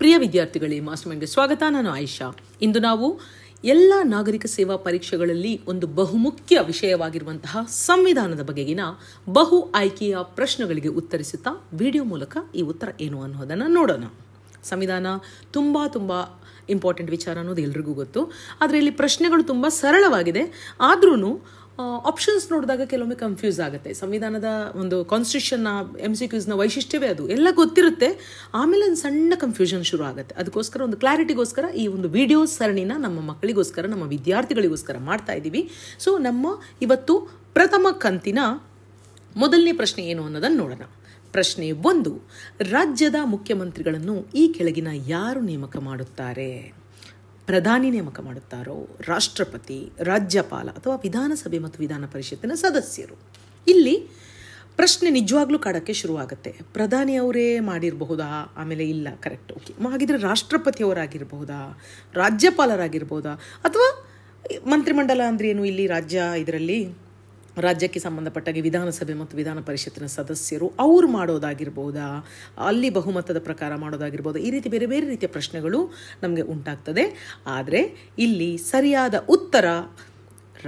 ಪ್ರಿಯ ವಿದ್ಯಾರ್ಥಿಗಳೇ, ಮಾಸ್ಟರ್ ಮೈಂಡ್ಗೆ ಸ್ವಾಗತ. ನಾನು ಆಯಿಷಾ. ಇಂದು ನಾವು ಎಲ್ಲ ನಾಗರಿಕ ಸೇವಾ ಪರೀಕ್ಷೆಗಳಲ್ಲಿ ಒಂದು ಬಹುಮುಖ್ಯ ವಿಷಯವಾಗಿರುವಂತಹ ಸಂವಿಧಾನದ ಬಗೆಗಿನ ಬಹು ಆಯ್ಕೆಯ ಪ್ರಶ್ನೆಗಳಿಗೆ ಉತ್ತರಿಸುತ್ತಾ ವಿಡಿಯೋ ಮೂಲಕ ಈ ಉತ್ತರ ಏನು ಅನ್ನೋದನ್ನು ನೋಡೋಣ. ಸಂವಿಧಾನ ತುಂಬ ಇಂಪಾರ್ಟೆಂಟ್ ವಿಚಾರ ಅನ್ನೋದು ಎಲ್ರಿಗೂ ಗೊತ್ತು. ಆದರೆ ಇಲ್ಲಿ ಪ್ರಶ್ನೆಗಳು ತುಂಬ ಸರಳವಾಗಿದೆ. ಆದ್ರೂ ಆಪ್ಷನ್ಸ್ ನೋಡಿದಾಗ ಕೆಲವೊಮ್ಮೆ ಕನ್ಫ್ಯೂಸ್ ಆಗುತ್ತೆ. ಸಂವಿಧಾನದ ಒಂದು ಕಾನ್ಸ್ಟಿಟ್ಯೂಷನ್ನ MCQsನ ವೈಶಿಷ್ಟ್ಯವೇ ಅದು. ಎಲ್ಲ ಗೊತ್ತಿರುತ್ತೆ, ಆಮೇಲೆ ಒಂದು ಸಣ್ಣ ಕನ್ಫ್ಯೂಷನ್ ಶುರು ಆಗುತ್ತೆ. ಅದಕ್ಕೋಸ್ಕರ ಒಂದು ಕ್ಲಾರಿಟಿಗೋಸ್ಕರ ಈ ಒಂದು ವಿಡಿಯೋ ಸರಣಿನ ನಮ್ಮ ಮಕ್ಕಳಿಗೋಸ್ಕರ, ನಮ್ಮ ವಿದ್ಯಾರ್ಥಿಗಳಿಗೋಸ್ಕರ ಮಾಡ್ತಾ ಇದ್ದೀವಿ. ಸೊ ನಮ್ಮ ಇವತ್ತು ಪ್ರಥಮ ಕಂತಿನ ಮೊದಲನೇ ಪ್ರಶ್ನೆ ಏನು ಅನ್ನೋದನ್ನು ನೋಡೋಣ. ಪ್ರಶ್ನೆ 1. ರಾಜ್ಯದ ಮುಖ್ಯಮಂತ್ರಿಗಳನ್ನು ಈ ಕೆಳಗಿನ ಯಾರು ನೇಮಕ ಮಾಡುತ್ತಾರೆ? ಪ್ರಧಾನಿ ನೇಮಕ ಮಾಡುತ್ತಾರೋ, ರಾಷ್ಟ್ರಪತಿ, ರಾಜ್ಯಪಾಲ ಅಥವಾ ವಿಧಾನಸಭೆ ಮತ್ತು ವಿಧಾನ ಪರಿಷತ್ತಿನ ಸದಸ್ಯರು? ಇಲ್ಲಿ ಪ್ರಶ್ನೆ ನಿಜವಾಗ್ಲೂ ಕಾಡೋಕ್ಕೆ ಶುರುವಾಗುತ್ತೆ. ಪ್ರಧಾನಿಯವರೇ ಮಾಡಿರಬಹುದಾ? ಆಮೇಲೆ ಇಲ್ಲ, ಕರೆಕ್ಟ್, ಓಕೆ. ಹಾಗಿದ್ರೆ ರಾಷ್ಟ್ರಪತಿಯವರಾಗಿರ್ಬಹುದಾ, ರಾಜ್ಯಪಾಲರಾಗಿರ್ಬೋದಾ, ಅಥವಾ ಮಂತ್ರಿಮಂಡಲ ಅಂದ್ರೆ ಏನು? ಇಲ್ಲಿ ಇದರಲ್ಲಿ ರಾಜ್ಯಕ್ಕೆ ಸಂಬಂಧಪಟ್ಟಾಗೆ ವಿಧಾನಸಭೆ ಮತ್ತು ವಿಧಾನ ಪರಿಷತ್ತಿನ ಸದಸ್ಯರು ಅವ್ರು ಮಾಡೋದಾಗಿರ್ಬೋದಾ, ಅಲ್ಲಿ ಬಹುಮತದ ಪ್ರಕಾರ ಮಾಡೋದಾಗಿರ್ಬೋದಾ? ಈ ರೀತಿ ಬೇರೆ ಬೇರೆ ರೀತಿಯ ಪ್ರಶ್ನೆಗಳು ನಮಗೆ ಉಂಟಾಗ್ತದೆ. ಆದರೆ ಇಲ್ಲಿ ಸರಿಯಾದ ಉತ್ತರ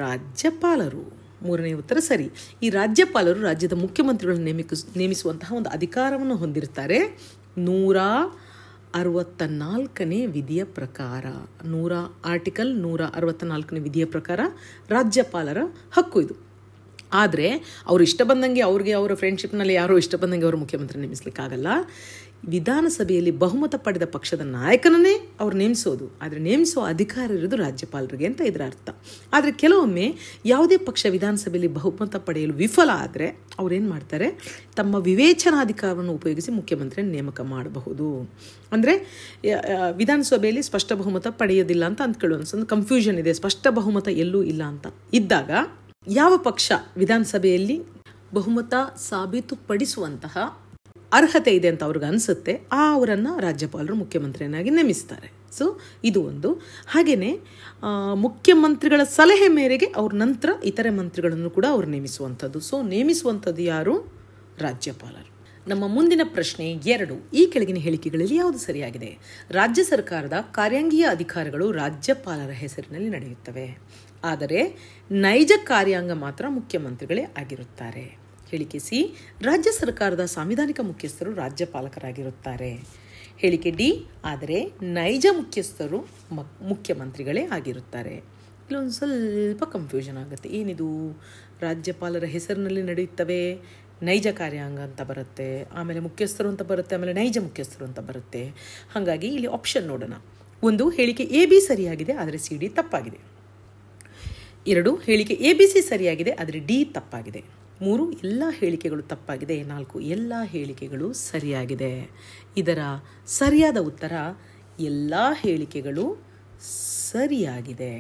ರಾಜ್ಯಪಾಲರು. ಮೂರನೇ ಉತ್ತರ ಸರಿ. ಈ ರಾಜ್ಯಪಾಲರು ರಾಜ್ಯದ ಮುಖ್ಯಮಂತ್ರಿಗಳನ್ನು ನೇಮಿಸುವಂತಹ ಒಂದು ಅಧಿಕಾರವನ್ನು ಹೊಂದಿರ್ತಾರೆ. 164ನೇ ವಿಧಿಯ ಪ್ರಕಾರ, ಆರ್ಟಿಕಲ್ 164ನೇ ವಿಧಿಯ ಪ್ರಕಾರ ರಾಜ್ಯಪಾಲರ ಹಕ್ಕು ಇದು. ಆದರೆ ಅವರು ಇಷ್ಟ ಬಂದಂಗೆ, ಅವ್ರಿಗೆ ಅವರ ಫ್ರೆಂಡ್ಶಿಪ್ನಲ್ಲಿ ಯಾರೋ ಇಷ್ಟ ಬಂದಂಗೆ ಅವರು ಮುಖ್ಯಮಂತ್ರಿ ನೇಮಿಸಲಿಕ್ಕಾಗಲ್ಲ. ವಿಧಾನಸಭೆಯಲ್ಲಿ ಬಹುಮತ ಪಡೆದ ಪಕ್ಷದ ನಾಯಕನನ್ನೇ ಅವ್ರು ನೇಮಿಸೋದು. ಆದರೆ ನೇಮಿಸೋ ಅಧಿಕಾರ ಇರೋದು ರಾಜ್ಯಪಾಲರಿಗೆ ಅಂತ ಇದರ ಅರ್ಥ. ಆದರೆ ಕೆಲವೊಮ್ಮೆ ಯಾವುದೇ ಪಕ್ಷ ವಿಧಾನಸಭೆಯಲ್ಲಿ ಬಹುಮತ ಪಡೆಯಲು ವಿಫಲ ಆದರೆ ಅವ್ರೇನು ಮಾಡ್ತಾರೆ, ತಮ್ಮ ವಿವೇಚನಾಧಿಕಾರವನ್ನು ಉಪಯೋಗಿಸಿ ಮುಖ್ಯಮಂತ್ರಿಯನ್ನು ನೇಮಕ ಮಾಡಬಹುದು. ಅಂದರೆ ವಿಧಾನಸಭೆಯಲ್ಲಿ ಸ್ಪಷ್ಟ ಬಹುಮತ ಪಡೆಯೋದಿಲ್ಲ ಅಂತ ಅಂದ್ಕೊಳ್ಳೋ ಒಂದು ಕನ್ಫ್ಯೂಷನ್ ಇದೆ, ಸ್ಪಷ್ಟ ಬಹುಮತ ಎಲ್ಲೂ ಇಲ್ಲ ಅಂತ ಇದ್ದಾಗ ಯಾವ ಪಕ್ಷ ವಿಧಾನಸಭೆಯಲ್ಲಿ ಬಹುಮತ ಸಾಬೀತುಪಡಿಸುವಂತಹ ಅರ್ಹತೆ ಇದೆ ಅಂತ ಅವ್ರಿಗೆ ಅನಿಸುತ್ತೆ, ಅವರನ್ನು ರಾಜ್ಯಪಾಲರು ಮುಖ್ಯಮಂತ್ರಿಯನ್ನಾಗಿ ನೇಮಿಸ್ತಾರೆ. ಸೊ ಇದು ಒಂದು. ಹಾಗೆಯೇ ಮುಖ್ಯಮಂತ್ರಿಗಳ ಸಲಹೆ ಮೇರೆಗೆ ಅವ್ರ ನಂತರ ಇತರೆ ಮಂತ್ರಿಗಳನ್ನು ಕೂಡ ಅವ್ರು ನೇಮಿಸುವಂಥದ್ದು. ಸೊ ನೇಮಿಸುವಂಥದ್ದು ಯಾರು? ರಾಜ್ಯಪಾಲರು. ನಮ್ಮ ಮುಂದಿನ ಪ್ರಶ್ನೆ 2. ಈ ಕೆಳಗಿನ ಹೇಳಿಕೆಗಳಲ್ಲಿ ಯಾವುದು ಸರಿಯಾಗಿದೆ? ರಾಜ್ಯ ಸರ್ಕಾರದ ಕಾರ್ಯಾಂಗೀಯ ಅಧಿಕಾರಗಳು ರಾಜ್ಯಪಾಲರ ಹೆಸರಿನಲ್ಲಿ ನಡೆಯುತ್ತವೆ, ಆದರೆ ನೈಜ ಕಾರ್ಯಾಂಗ ಮಾತ್ರ ಮುಖ್ಯಮಂತ್ರಿಗಳೇ ಆಗಿರುತ್ತಾರೆ. ಹೇಳಿಕೆ ಸಿ. ರಾಜ್ಯ ಸರ್ಕಾರದ ಸಾಂವಿಧಾನಿಕ ಮುಖ್ಯಸ್ಥರು ರಾಜ್ಯಪಾಲಕರಾಗಿರುತ್ತಾರೆ. ಹೇಳಿಕೆ ಡಿ. ಆದರೆ ನೈಜ ಮುಖ್ಯಸ್ಥರು ಮುಖ್ಯಮಂತ್ರಿಗಳೇ ಆಗಿರುತ್ತಾರೆ. ಇಲ್ಲೊಂದು ಸ್ವಲ್ಪ ಕನ್ಫ್ಯೂಷನ್ ಆಗುತ್ತೆ. ಏನಿದು? ರಾಜ್ಯಪಾಲರ ಹೆಸರಿನಲ್ಲಿ ನಡೆಯುತ್ತವೆ, ನೈಜ ಕಾರ್ಯಾಂಗ ಅಂತ ಬರುತ್ತೆ, ಆಮೇಲೆ ಮುಖ್ಯಸ್ಥರು ಅಂತ ಬರುತ್ತೆ, ಆಮೇಲೆ ನೈಜ ಮುಖ್ಯಸ್ಥರು ಅಂತ ಬರುತ್ತೆ. ಹಾಗಾಗಿ ಇಲ್ಲಿ ಆಪ್ಷನ್ ನೋಡೋಣ. 1. ಹೇಳಿಕೆ AB ಸರಿಯಾಗಿದೆ, ಆದರೆ CD ತಪ್ಪಾಗಿದೆ. 2. ಹೇಳಿಕೆ ABC ಸರಿಯಾಗಿದೆ, ಆದರೆ D ತಪ್ಪಾಗಿದೆ. 3. ಎಲ್ಲ ಹೇಳಿಕೆಗಳು ತಪ್ಪಾಗಿದೆ. 4. ಎಲ್ಲ ಹೇಳಿಕೆಗಳು ಸರಿಯಾಗಿದೆ. ಇದರ ಸರಿಯಾದ ಉತ್ತರ ಎಲ್ಲ ಹೇಳಿಕೆಗಳು ಸರಿಯಾಗಿದೆ.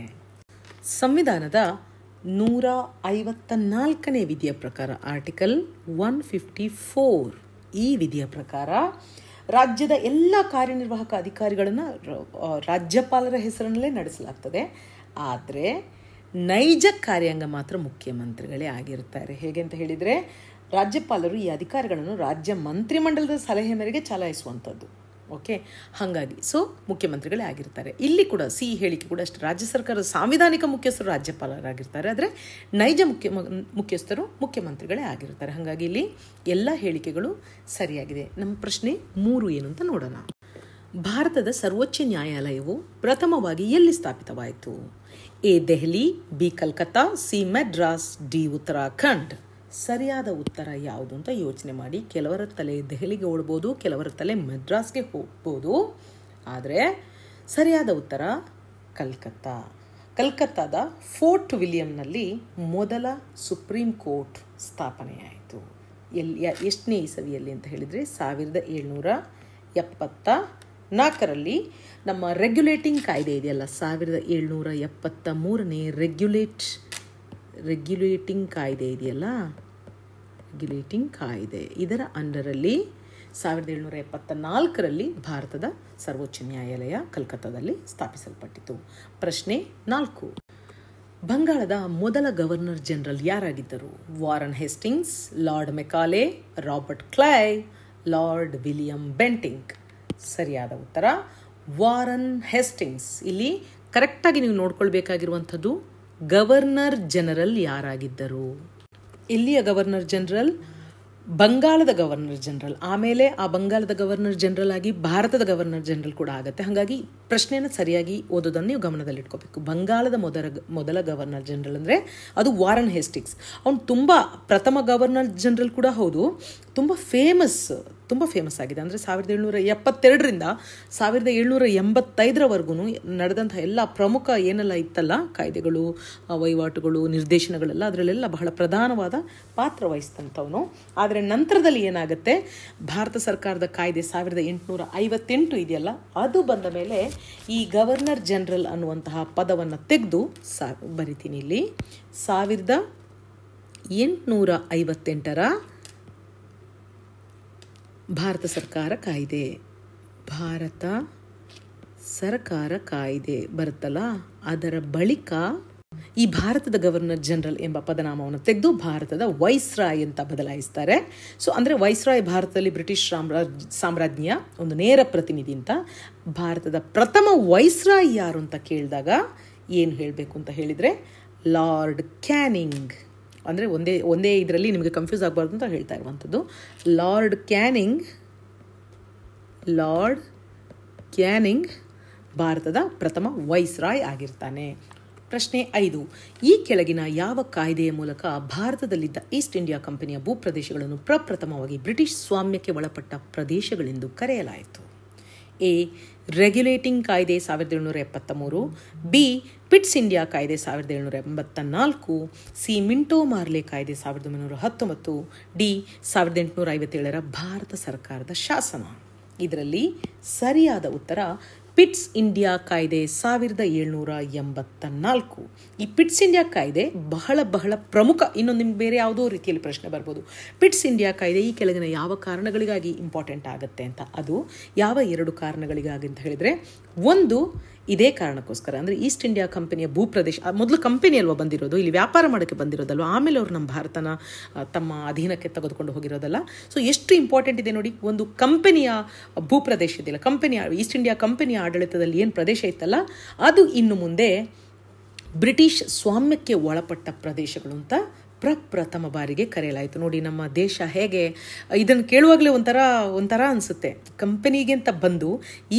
ಸಂವಿಧಾನದ 154ನೇ ವಿಧಿಯ ಪ್ರಕಾರ, ಆರ್ಟಿಕಲ್ 154, ಈ ವಿಧಿಯ ಪ್ರಕಾರ ರಾಜ್ಯದ ಎಲ್ಲ ಕಾರ್ಯನಿರ್ವಾಹಕ ಅಧಿಕಾರಿಗಳನ್ನು ರಾಜ್ಯಪಾಲರ ಹೆಸರಿನಲ್ಲೇ ನಡೆಸಲಾಗ್ತದೆ. ಆದರೆ ನೈಜ ಕಾರ್ಯಾಂಗ ಮಾತ್ರ ಮುಖ್ಯಮಂತ್ರಿಗಳೇ ಆಗಿರ್ತಾರೆ. ಹೇಗೆ ಅಂತ ಹೇಳಿದರೆ, ರಾಜ್ಯಪಾಲರು ಈ ಅಧಿಕಾರಿಗಳನ್ನು ರಾಜ್ಯ ಮಂತ್ರಿಮಂಡಲದ ಸಲಹೆ ಮೇರೆಗೆ ಚಲಾಯಿಸುವಂಥದ್ದು. ಓಕೆ, ಹಾಗಾಗಿ ಮುಖ್ಯಮಂತ್ರಿಗಳೇ ಆಗಿರ್ತಾರೆ. ಇಲ್ಲಿ ಕೂಡ ಸಿ ಹೇಳಿಕೆ ಕೂಡ ಅಷ್ಟೇ. ರಾಜ್ಯ ಸರ್ಕಾರದ ಸಾಂವಿಧಾನಿಕ ಮುಖ್ಯಸ್ಥರು ರಾಜ್ಯಪಾಲರಾಗಿರ್ತಾರೆ, ಆದರೆ ನೈಜ ಮುಖ್ಯಸ್ಥರು ಮುಖ್ಯಮಂತ್ರಿಗಳೇ ಆಗಿರ್ತಾರೆ. ಹಾಗಾಗಿ ಇಲ್ಲಿ ಎಲ್ಲ ಹೇಳಿಕೆಗಳು ಸರಿಯಾಗಿದೆ. ನಮ್ಮ ಪ್ರಶ್ನೆ 3 ಏನು ಅಂತ ನೋಡೋಣ. ಭಾರತದ ಸರ್ವೋಚ್ಚ ನ್ಯಾಯಾಲಯವು ಪ್ರಥಮವಾಗಿ ಎಲ್ಲಿ ಸ್ಥಾಪಿತವಾಯಿತು? A. Delhi, B. Calcutta, C. Madras, D. Uttarakhand. ಸರಿಯಾದ ಉತ್ತರ ಯಾವುದು ಅಂತ ಯೋಚನೆ ಮಾಡಿ. ಕೆಲವರ ತಲೆ ದೆಹಲಿಗೆ ಓಡ್ಬೋದು, ಕೆಲವರ ತಲೆ ಮದ್ರಾಸ್ಗೆ ಹೋಗ್ಬೋದು, ಆದರೆ ಸರಿಯಾದ ಉತ್ತರ ಕಲ್ಕತ್ತಾ. ಕಲ್ಕತ್ತಾದ ಫೋರ್ಟ್ ವಿಲಿಯಂನಲ್ಲಿ ಮೊದಲ ಸುಪ್ರೀಂ ಕೋರ್ಟ್ ಸ್ಥಾಪನೆಯಾಯಿತು. ಎಷ್ಟನೇ ಇಸವಿಯಲ್ಲಿ ಅಂತ ಹೇಳಿದರೆ 1774ರಲ್ಲಿ. ನಮ್ಮ ರೆಗ್ಯುಲೇಟಿಂಗ್ ಕಾಯ್ದೆ ಇದೆಯಲ್ಲ, 1773ನೇ ರೆಗ್ಯುಲೇಟಿಂಗ್ ಕಾಯ್ದೆ ಇದೆಯಲ್ಲ, ರೆಗ್ಯುಲೇಟಿಂಗ್ ಕಾಯ್ದೆ, ಇದರ ಅಂಡರಲ್ಲಿ 1774ರಲ್ಲಿ ಭಾರತದ ಸರ್ವೋಚ್ಚ ನ್ಯಾಯಾಲಯ ಕಲ್ಕತ್ತಾದಲ್ಲಿ ಸ್ಥಾಪಿಸಲ್ಪಟ್ಟಿತು. ಪ್ರಶ್ನೆ 4. ಬಂಗಾಳದ ಮೊದಲ ಗವರ್ನರ್ ಜನರಲ್ ಯಾರಾಗಿದ್ದರು? Warren Hastings, Lord Macaulay, Robert Clive, Lord William Bentinck. ಸರಿಯಾದ ಉತ್ತರ ವಾರನ್ ಹೇಸ್ಟಿಂಗ್ಸ್. ಇಲ್ಲಿ ಕರೆಕ್ಟಾಗಿ ನೀವು ನೋಡ್ಕೊಳ್ಬೇಕಾಗಿರುವಂಥದ್ದು ಗವರ್ನರ್ ಜನರಲ್ ಯಾರಾಗಿದ್ದರು. ಇಲ್ಲಿಯ ಗವರ್ನರ್ ಜನರಲ್ ಬಂಗಾಳದ ಗವರ್ನರ್ ಜನರಲ್, ಆಮೇಲೆ ಆ ಬಂಗಾಳದ ಗವರ್ನರ್ ಜನರಲ್ ಆಗಿ ಭಾರತದ ಗವರ್ನರ್ ಜನರಲ್ ಕೂಡ ಆಗುತ್ತೆ. ಹಾಗಾಗಿ ಪ್ರಶ್ನೆಯನ್ನು ಸರಿಯಾಗಿ ಓದೋದನ್ನು ನೀವು ಗಮನದಲ್ಲಿಟ್ಕೋಬೇಕು. ಬಂಗಾಳದ ಮೊದಲ ಗವರ್ನರ್ ಜನರಲ್ ಅಂದರೆ ಅದು ವಾರನ್ ಹೇಸ್ಟಿಂಗ್ಸ್. ಅವನು ತುಂಬ ಪ್ರಥಮ ಗವರ್ನರ್ ಜನರಲ್ ಕೂಡ ಹೌದು, ತುಂಬ ಫೇಮಸ್ ಆಗಿದೆ. ಅಂದರೆ 1772ರಿಂದ 1785ರವರೆಗೂ ನಡೆದಂಥ ಎಲ್ಲ ಪ್ರಮುಖ ಏನೆಲ್ಲ ಇತ್ತಲ್ಲ ಕಾಯ್ದೆಗಳು, ವಹಿವಾಟುಗಳು, ನಿರ್ದೇಶನಗಳೆಲ್ಲ ಅದರಲ್ಲೆಲ್ಲ ಬಹಳ ಪ್ರಧಾನವಾದ ಪಾತ್ರ ವಹಿಸಿದಂಥವನು. ಆದರೆ ನಂತರದಲ್ಲಿ ಏನಾಗುತ್ತೆ, ಭಾರತ ಸರ್ಕಾರದ ಕಾಯ್ದೆ 1858 ಇದೆಯಲ್ಲ, ಅದು ಬಂದ ಮೇಲೆ ಈ ಗವರ್ನರ್ ಜನರಲ್ ಅನ್ನುವಂತಹ ಪದವನ್ನು ತೆಗೆದು ಬರಿತೀನಿ ಇಲ್ಲಿ 1858ರ ಭಾರತ ಸರ್ಕಾರ ಕಾಯ್ದೆ ಬರುತ್ತಲ್ಲ, ಅದರ ಬಳಿಕ ಈ ಭಾರತದ ಗವರ್ನರ್ ಜನರಲ್ ಎಂಬ ಪದನಾಮವನ್ನು ತೆಗೆದು ಭಾರತದ ವೈಸ್ರಾಯ್ ಅಂತ ಬದಲಾಯಿಸ್ತಾರೆ. ಸೊ ಅಂದರೆ ವೈಸ್ರಾಯ್ ಭಾರತದಲ್ಲಿ ಬ್ರಿಟಿಷ್ ಸಾಮ್ರಾಜ್ಞಿಯ ಒಂದು ನೇರ ಪ್ರತಿನಿಧಿ ಅಂತ. ಭಾರತದ ಪ್ರಥಮ ವೈಸ್ರಾಯ್ ಯಾರು ಅಂತ ಕೇಳಿದಾಗ ಏನು ಹೇಳಬೇಕು ಅಂತ ಹೇಳಿದರೆ ಲಾರ್ಡ್ ಕ್ಯಾನಿಂಗ್. ಅಂದರೆ ಒಂದೇ ಇದರಲ್ಲಿ ನಿಮಗೆ ಕನ್ಫ್ಯೂಸ್ ಆಗಬಾರ್ದು ಅಂತ ಹೇಳ್ತಾ ಇರುವಂಥದ್ದು. ಲಾರ್ಡ್ ಕ್ಯಾನಿಂಗ್ ಭಾರತದ ಪ್ರಥಮ ವೈಸ್ರಾಯ್ ಆಗಿರ್ತಾನೆ. ಪ್ರಶ್ನೆ 5. ಈ ಕೆಳಗಿನ ಯಾವ ಕಾಯ್ದೆಯ ಮೂಲಕ ಭಾರತದಲ್ಲಿದ್ದ ಈಸ್ಟ್ ಇಂಡಿಯಾ ಕಂಪನಿಯ ಭೂಪ್ರದೇಶಗಳನ್ನು ಪ್ರಪ್ರಥಮವಾಗಿ ಬ್ರಿಟಿಷ್ ಸ್ವಾಮ್ಯಕ್ಕೆ ಒಳಪಟ್ಟ ಪ್ರದೇಶಗಳೆಂದು ಕರೆಯಲಾಯಿತು? ಎ. ರೆಗ್ಯುಲೇಟಿಂಗ್ ಕಾಯ್ದೆ 1773, ಬಿ. ಪಿಟ್ಸ್ ಇಂಡಿಯಾ ಕಾಯ್ದೆ 1784, ಸಿ. ಮಿಂಟೋ ಮಾರ್ಲೆ ಕಾಯ್ದೆ 1919, ಡಿ. 1857ರ ಭಾರತ ಸರ್ಕಾರದ ಶಾಸನ. ಇದರಲ್ಲಿ ಸರಿಯಾದ ಉತ್ತರ ಪಿಟ್ಸ್ ಇಂಡಿಯಾ ಕಾಯ್ದೆ 1784. ಈ ಪಿಟ್ಸ್ ಇಂಡಿಯಾ ಕಾಯ್ದೆ ಬಹಳ ಪ್ರಮುಖ. ಇನ್ನೊಂದು ನಿಮ್ಗೆ ಬೇರೆ ಯಾವುದೋ ರೀತಿಯಲ್ಲಿ ಪ್ರಶ್ನೆ ಬರ್ಬೋದು, ಪಿಟ್ಸ್ ಇಂಡಿಯಾ ಕಾಯ್ದೆ ಈ ಕೆಳಗಿನ ಯಾವ ಕಾರಣಗಳಿಗಾಗಿ ಇಂಪಾರ್ಟೆಂಟ್ ಆಗುತ್ತೆ ಅಂತ. ಅದು ಯಾವ 2 ಕಾರಣಗಳಿಗಾಗಿ ಅಂತ ಹೇಳಿದರೆ, ಒಂದು ಇದೇ ಕಾರಣಕ್ಕೋಸ್ಕರ, ಅಂದರೆ ಈಸ್ಟ್ ಇಂಡಿಯಾ ಕಂಪನಿಯ ಭೂಪ್ರದೇಶ, ಮೊದಲು ಕಂಪನಿ ಅಲ್ವಾ ಬಂದಿರೋದು, ಇಲ್ಲಿ ವ್ಯಾಪಾರ ಮಾಡೋಕ್ಕೆ ಬಂದಿರೋದಲ್ವ, ಆಮೇಲೆ ಅವರು ನಮ್ಮ ಭಾರತನ ತಮ್ಮ ಅಧೀನಕ್ಕೆ ತೆಗೆದುಕೊಂಡು ಹೋಗಿರೋದಲ್ಲ. ಸೊ ಎಷ್ಟು ಇಂಪಾರ್ಟೆಂಟ್ ಇದೆ ನೋಡಿ. ಒಂದು ಕಂಪನಿಯ ಭೂಪ್ರದೇಶ ಇದೆಯಲ್ಲ, ಈಸ್ಟ್ ಇಂಡಿಯಾ ಕಂಪನಿಯ ಆಡಳಿತದಲ್ಲಿ ಏನು ಪ್ರದೇಶ ಇತ್ತಲ್ಲ, ಅದು ಇನ್ನು ಮುಂದೆ ಬ್ರಿಟಿಷ್ ಸ್ವಾಮ್ಯಕ್ಕೆ ಒಳಪಟ್ಟ ಪ್ರದೇಶಗಳು ಅಂತ ಪ್ರಪ್ರಥಮ ಬಾರಿಗೆ ಕರೆಯಲಾಯಿತು. ನೋಡಿ ನಮ್ಮ ದೇಶ ಹೇಗೆ, ಇದನ್ನು ಕೇಳುವಾಗಲೇ ಒಂಥರ ಅನಿಸುತ್ತೆ. ಕಂಪನಿಗೆ ಅಂತ ಬಂದು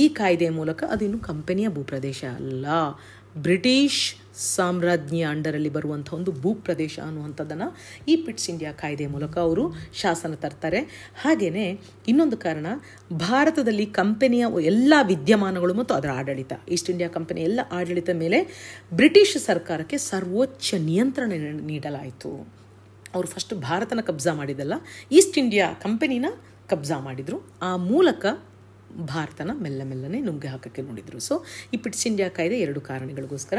ಈ ಕಾಯ್ದೆಯ ಮೂಲಕ ಅದಿನ್ನು ಕಂಪನಿಯ ಭೂಪ್ರದೇಶ ಅಲ್ಲ, ಬ್ರಿಟಿಷ್ ಸಾಮ್ರಾಜ್ಞಿಯ ಅಂಡರಲ್ಲಿ ಬರುವಂಥ ಒಂದು ಭೂಪ್ರದೇಶ ಅನ್ನುವಂಥದ್ದನ್ನು ಈ ಪಿಟ್ಸ್ ಇಂಡಿಯಾ ಕಾಯ್ದೆಯ ಮೂಲಕ ಅವರು ಶಾಸನ ತರ್ತಾರೆ. ಹಾಗೆಯೇ ಇನ್ನೊಂದು ಕಾರಣ, ಭಾರತದಲ್ಲಿ ಕಂಪನಿಯ ಎಲ್ಲ ವಿದ್ಯಮಾನಗಳು ಮತ್ತು ಅದರ ಆಡಳಿತ, ಈಸ್ಟ್ ಇಂಡಿಯಾ ಕಂಪನಿ ಎಲ್ಲ ಆಡಳಿತ ಮೇಲೆ ಬ್ರಿಟಿಷ್ ಸರ್ಕಾರಕ್ಕೆ ಸರ್ವೋಚ್ಚ ನಿಯಂತ್ರಣ ನೀಡಲಾಯಿತು. ಅವರು ಫಸ್ಟ್ ಭಾರತನ ಕಬ್ಜಾ ಮಾಡಿದಲ್ಲ, ಈಸ್ಟ್ ಇಂಡಿಯಾ ಕಂಪನಿನ ಕಬ್ಜಾ ಮಾಡಿದರು. ಆ ಮೂಲಕ ಭಾರತನ ಮೆಲ್ಲನೆ ನುಂಗಿ ಹಾಕಕ್ಕೆ ನೋಡಿದರು. ಸೊ ಈ ಪಿಟ್ಸ್ ಇಂಡಿಯಾ ಕಾಯ್ದೆ 2 ಕಾರಣಗಳಿಗೋಸ್ಕರ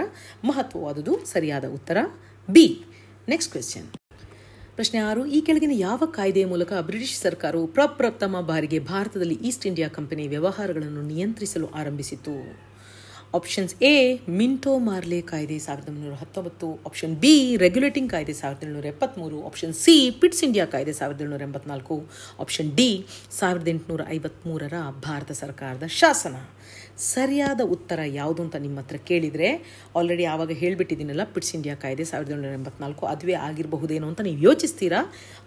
ಮಹತ್ವವಾದುದು. ಸರಿಯಾದ ಉತ್ತರ ಬಿ. Next question. ಪ್ರಶ್ನೆ 6. ಈ ಕೆಳಗಿನ ಯಾವ ಕಾಯ್ದೆಯ ಮೂಲಕ ಬ್ರಿಟಿಷ್ ಸರ್ಕಾರವು ಪ್ರಪ್ರಥಮ ಬಾರಿಗೆ ಭಾರತದಲ್ಲಿ ಈಸ್ಟ್ ಇಂಡಿಯಾ ಕಂಪನಿ ವ್ಯವಹಾರಗಳನ್ನು ನಿಯಂತ್ರಿಸಲು ಆರಂಭಿಸಿತು? Options A. ಮಿಂಟೋ ಮಾರ್ಲೆ ಕಾಯ್ದೆ 1919, ಆಪ್ಷನ್ ಬಿ. ರೆಗ್ಯುಲೇಟಿಂಗ್ ಕಾಯ್ದೆ 1773, ಆಪ್ಷನ್ ಸಿ. ಪಿಟ್ಸ್ ಇಂಡಿಯಾ ಕಾಯ್ದೆ 1784, ಆಪ್ಷನ್ ಡಿ. 1853ರ ಭಾರತ ಸರ್ಕಾರದ ಶಾಸನ. ಸರಿಯಾದ ಉತ್ತರ ಯಾವುದು ಅಂತ ನಿಮ್ಮ ಹತ್ರ ಕೇಳಿದರೆ ಆಲ್ರೆಡಿ ಆವಾಗ ಹೇಳಿಬಿಟ್ಟಿದ್ದೀನಲ್ಲ, ಪಿಟ್ಸ್ ಇಂಡಿಯಾ ಕಾಯ್ದೆ 1784 ಅದುವೇ ಆಗಿರಬಹುದೇನೋ ಅಂತ ನೀವು ಯೋಚಿಸ್ತೀರಾ.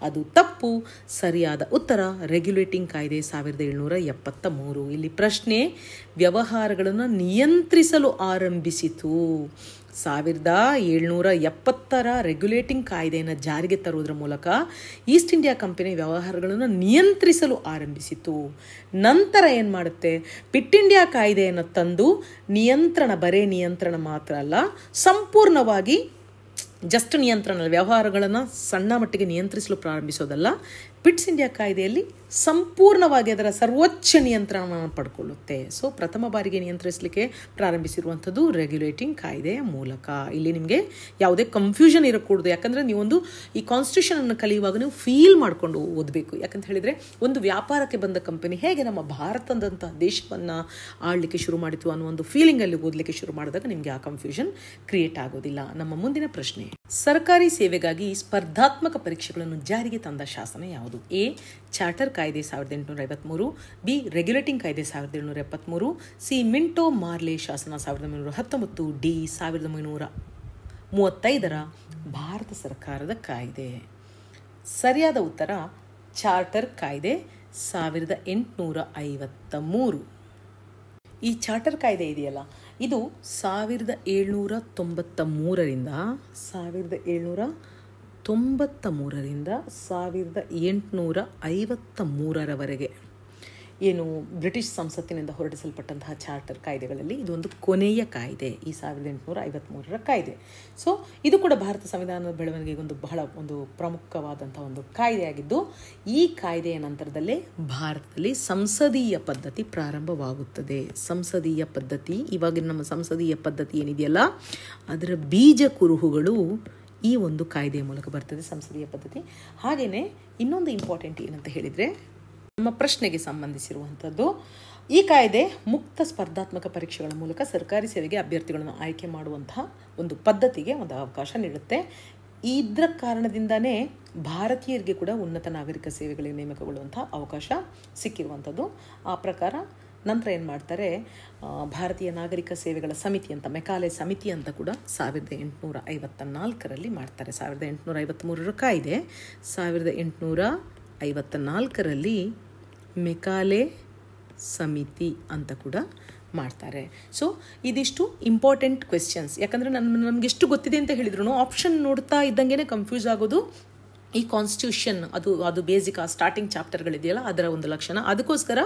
ಅದು ತಪ್ಪು. ಸರಿಯಾದ ಉತ್ತರ ರೆಗ್ಯುಲೇಟಿಂಗ್ ಕಾಯ್ದೆ 1773. ಇಲ್ಲಿ ಪ್ರಶ್ನೆ, ವ್ಯವಹಾರಗಳನ್ನು ನಿಯಂತ್ರಿಸಲು ಆರಂಭಿಸಿತು. 1770ರ ರೆಗ್ಯುಲೇಟಿಂಗ್ ಕಾಯ್ದೆಯನ್ನು ಜಾರಿಗೆ ತರುವುದರ ಮೂಲಕ ಈಸ್ಟ್ ಇಂಡಿಯಾ ಕಂಪನಿ ವ್ಯವಹಾರಗಳನ್ನು ನಿಯಂತ್ರಿಸಲು ಆರಂಭಿಸಿತು. ನಂತರ ಏನು ಮಾಡುತ್ತೆ, ಪಿಟ್ ಇಂಡಿಯಾ ಕಾಯ್ದೆಯನ್ನು ತಂದು ಬರೇ ನಿಯಂತ್ರಣ ಮಾತ್ರ ಅಲ್ಲ, ಸಂಪೂರ್ಣವಾಗಿ ಜಸ್ಟ್ ನಿಯಂತ್ರಣ, ವ್ಯವಹಾರಗಳನ್ನು ಸಣ್ಣ ಮಟ್ಟಿಗೆ ನಿಯಂತ್ರಿಸಲು ಪ್ರಾರಂಭಿಸೋದಲ್ಲ, ಪಿಟ್ಸ್ ಇಂಡಿಯಾ ಕಾಯ್ದೆಯಲ್ಲಿ ಸಂಪೂರ್ಣವಾಗಿ ಅದರ ಸರ್ವೋಚ್ಚ ನಿಯಂತ್ರಣವನ್ನು ಪಡ್ಕೊಳ್ಳುತ್ತೆ. ಸೊ ಪ್ರಥಮ ಬಾರಿಗೆ ನಿಯಂತ್ರಿಸಲಿಕ್ಕೆ ಪ್ರಾರಂಭಿಸಿರುವಂಥದ್ದು ರೆಗ್ಯುಲೇಟಿಂಗ್ ಕಾಯ್ದೆಯ ಮೂಲಕ. ಇಲ್ಲಿ ನಿಮಗೆ ಯಾವುದೇ ಕನ್ಫ್ಯೂಷನ್ ಇರಕೂಡದು. ಯಾಕಂದರೆ ನೀವೊಂದು ಈ ಕಾನ್ಸ್ಟಿಟ್ಯೂಷನನ್ನು ಕಲಿಯುವಾಗ ನೀವು ಫೀಲ್ ಮಾಡಿಕೊಂಡು ಓದಬೇಕು. ಯಾಕಂತ ಹೇಳಿದರೆ ಒಂದು ವ್ಯಾಪಾರಕ್ಕೆ ಬಂದ ಕಂಪನಿ ಹೇಗೆ ನಮ್ಮ ಭಾರತದಂಥ ದೇಶವನ್ನು ಆಳಲಿಕ್ಕೆ ಶುರು ಮಾಡಿತು ಅನ್ನೋ ಒಂದು ಫೀಲಿಂಗಲ್ಲಿ ಓದಲಿಕ್ಕೆ ಶುರು ಮಾಡಿದಾಗ ನಿಮಗೆ ಆ ಕನ್ಫ್ಯೂಷನ್ ಕ್ರಿಯೇಟ್ ಆಗೋದಿಲ್ಲ. ನಮ್ಮ ಮುಂದಿನ ಪ್ರಶ್ನೆ, ಸರ್ಕಾರಿ ಸೇವೆಗಾಗಿ ಸ್ಪರ್ಧಾತ್ಮಕ ಪರೀಕ್ಷೆಗಳನ್ನು ಜಾರಿಗೆ ತಂದ ಶಾಸನ ಯಾವುದು? ಯಾವುದು? ಎ ಚಾರ್ಟರ್ ಕಾಯ್ದೆ 1853, ಬಿ ರೆಗ್ಯುಲೇಟಿಂಗ್ ಕಾಯ್ದೆ 1773, ಸಿ ಮಿಂಟೋ ಮಾರ್ಲೆ ಶಾಸನ 1919, ಡಿ 1935 ಭಾರತ ಸರ್ಕಾರದ ಕಾಯ್ದೆ. ಸರಿಯಾದ ಉತ್ತರ ಚಾರ್ಟರ್ ಕಾಯ್ದೆ 1853. ಈ ಚಾರ್ಟರ್ ಕಾಯ್ದೆ ಇದೆಯಲ್ಲ, ಇದು 1793ರಿಂದ 1853ರವರೆಗೆ ಏನು ಬ್ರಿಟಿಷ್ ಸಂಸತ್ತಿನಿಂದ ಹೊರಡಿಸಲ್ಪಟ್ಟಂತಹ ಚಾರ್ಟರ್ ಕಾಯ್ದೆಗಳಲ್ಲಿ ಇದು ಒಂದು ಕೊನೆಯ ಕಾಯ್ದೆ, ಈ 1853ರ ಕಾಯ್ದೆ. ಸೊ ಇದು ಕೂಡ ಭಾರತ ಸಂವಿಧಾನದ ಬೆಳವಣಿಗೆಗೆ ಬಹಳ ಪ್ರಮುಖವಾದಂಥ ಒಂದು ಕಾಯ್ದೆಯಾಗಿದ್ದು, ಈ ಕಾಯ್ದೆಯ ನಂತರದಲ್ಲೇ ಭಾರತದಲ್ಲಿ ಸಂಸದೀಯ ಪದ್ಧತಿ ಪ್ರಾರಂಭವಾಗುತ್ತದೆ. ಸಂಸದೀಯ ಪದ್ಧತಿ, ಇವಾಗಿನ ನಮ್ಮ ಸಂಸದೀಯ ಪದ್ಧತಿ ಏನಿದೆಯಲ್ಲ, ಅದರ ಬೀಜ ಕುರುಹುಗಳು ಈ ಒಂದು ಕಾಯ್ದೆಯ ಮೂಲಕ ಬರ್ತದೆ, ಸಂಸದೀಯ ಪದ್ಧತಿ. ಹಾಗೆಯೇ ಇನ್ನೊಂದು ಇಂಪಾರ್ಟೆಂಟ್ ಏನಂತ ಹೇಳಿದರೆ, ನಮ್ಮ ಪ್ರಶ್ನೆಗೆ ಸಂಬಂಧಿಸಿರುವಂಥದ್ದು, ಈ ಕಾಯ್ದೆ ಮುಕ್ತ ಸ್ಪರ್ಧಾತ್ಮಕ ಪರೀಕ್ಷೆಗಳ ಮೂಲಕ ಸರ್ಕಾರಿ ಸೇವೆಗೆ ಅಭ್ಯರ್ಥಿಗಳನ್ನು ಆಯ್ಕೆ ಮಾಡುವಂತಹ ಒಂದು ಪದ್ಧತಿಗೆ ಒಂದು ಅವಕಾಶ ನೀಡುತ್ತೆ. ಇದರ ಕಾರಣದಿಂದನೇ ಭಾರತೀಯರಿಗೆ ಕೂಡ ಉನ್ನತ ನಾಗರಿಕ ಸೇವೆಗಳಿಗೆ ನೇಮಕಗೊಳ್ಳುವಂಥ ಅವಕಾಶ ಸಿಕ್ಕಿರುವಂಥದ್ದು. ಆ ಪ್ರಕಾರ ನಂತರ ಏನು ಮಾಡ್ತಾರೆ, ಭಾರತೀಯ ನಾಗರಿಕ ಸೇವೆಗಳ ಸಮಿತಿ ಅಂತ, ಮೆಕಾಲೆ ಸಮಿತಿ ಅಂತ ಕೂಡ 1854ರಲ್ಲಿ ಮಾಡ್ತಾರೆ. 1853ರ ಕಾಯ್ದೆ 1854ರಲ್ಲಿ ಮೆಕಾಲೆ ಸಮಿತಿ ಅಂತ ಕೂಡ ಮಾಡ್ತಾರೆ. ಸೊ ಇದಿಷ್ಟು ಇಂಪಾರ್ಟೆಂಟ್ ಕ್ವೆಶ್ಚನ್ಸ್. ಯಾಕಂದರೆ ನಮಗೆಷ್ಟು ಗೊತ್ತಿದೆ ಅಂತ ಹೇಳಿದ್ರು ಆಪ್ಷನ್ ನೋಡ್ತಾ ಇದ್ದಂಗೆ ಕನ್ಫ್ಯೂಸ್ ಆಗೋದು. ಈ ಕಾನ್ಸ್ಟಿಟ್ಯೂಷನ್ ಅದು ಬೇಸಿಕ್, ಆ ಸ್ಟಾರ್ಟಿಂಗ್ ಚಾಪ್ಟರ್ಗಳಿದೆಯಲ್ಲ ಅದರ ಒಂದು ಲಕ್ಷಣ. ಅದಕ್ಕೋಸ್ಕರ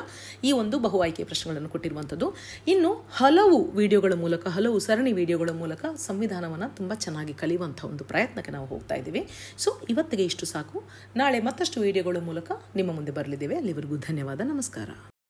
ಈ ಒಂದು ಬಹು ಆಯ್ಕೆ ಪ್ರಶ್ನೆಗಳನ್ನು ಕೊಟ್ಟಿರುವಂಥದ್ದು. ಇನ್ನು ಹಲವು ವಿಡಿಯೋಗಳ ಮೂಲಕ, ಹಲವು ಸರಣಿ ವಿಡಿಯೋಗಳ ಮೂಲಕ ಸಂವಿಧಾನವನ್ನು ತುಂಬ ಚೆನ್ನಾಗಿ ಕಲಿಯುವಂಥ ಒಂದು ಪ್ರಯತ್ನಕ್ಕೆ ನಾವು ಹೋಗ್ತಾ ಇದ್ದೀವಿ. ಸೊ ಇವತ್ತಿಗೆ ಇಷ್ಟು ಸಾಕು. ನಾಳೆ ಮತ್ತಷ್ಟು ವಿಡಿಯೋಗಳ ಮೂಲಕ ನಿಮ್ಮ ಮುಂದೆ ಬರಲಿದ್ದೇವೆ. ಅಲ್ಲಿವರೆಗೂ ಧನ್ಯವಾದ, ನಮಸ್ಕಾರ.